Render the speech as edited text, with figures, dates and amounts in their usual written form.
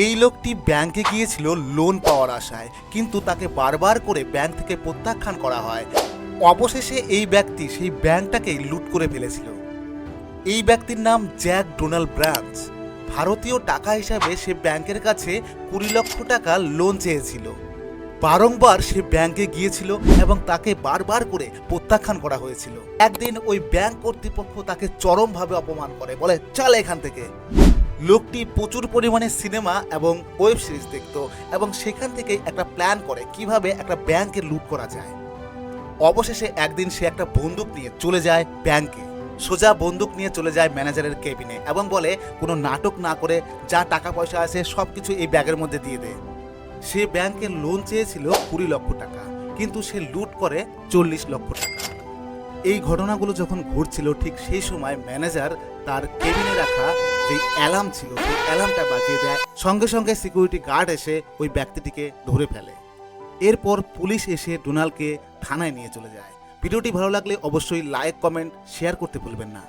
এই লোকটি ব্যাংকে গিয়েছিল লোন পাওয়ার আশায়, কিন্তু তাকে বারবার করে ব্যাংক থেকে প্রত্যাখ্যান করা হয়। অবশেষে এই ব্যক্তি সেই ব্যাংকটাকেই লুট করে ফেলেছিল। এই ব্যক্তির নাম জ্যাক ডোনাল্ড ব্রাঞ্চ। ভারতীয় টাকা হিসাবে সে ব্যাংকের কাছে 20 লক্ষ টাকা লোন চেয়েছিল। বারংবার সে ব্যাংকে গিয়েছিল এবং তাকে বারবার করে প্রত্যাখ্যান করা হয়েছিল। একদিন ওই ব্যাংক কর্তৃপক্ষ তাকে চরমভাবে অপমান করে, বলে চল এখান থেকে। লোকটি প্রচুর পরিমাণে সিনেমা এবং ওয়েব সিরিজ দেখত এবং সেখান থেকে একটা প্ল্যান করে কিভাবে একটা ব্যাংকে লুট করা যায়। অবশেষে একদিন সে একটা বন্দুক নিয়ে চলে যায় ব্যাংকে। সোজা বন্দুক নিয়ে চলে যায় ম্যানেজারের কেবিনে এবং বলে কোনো নাটক না করে যা টাকা পয়সা আছে সব কিছু এই ব্যাগের মধ্যে দিয়ে দে। সে ব্যাংকে লোন চেয়েছিল 20 লক্ষ টাকা, কিন্তু সে লুট করে 40 লক্ষ টাকা। এই ঘটনাগুলো যখন ঘটছিল ঠিক সেই সময় ম্যানেজার তার কেবিনে রাখা যে অ্যালার্ম ছিল সেই অ্যালার্মটা বাজিয়ে দেয়। সঙ্গে সঙ্গে সিকিউরিটি গার্ড এসে ওই ব্যক্তিটিকে ধরে ফেলে। এরপর পুলিশ এসে ডোনাল্ডকে থানায় নিয়ে চলে যায়। ভিডিওটি ভালো লাগলে অবশ্যই লাইক, কমেন্ট, শেয়ার করতে ভুলবেন না।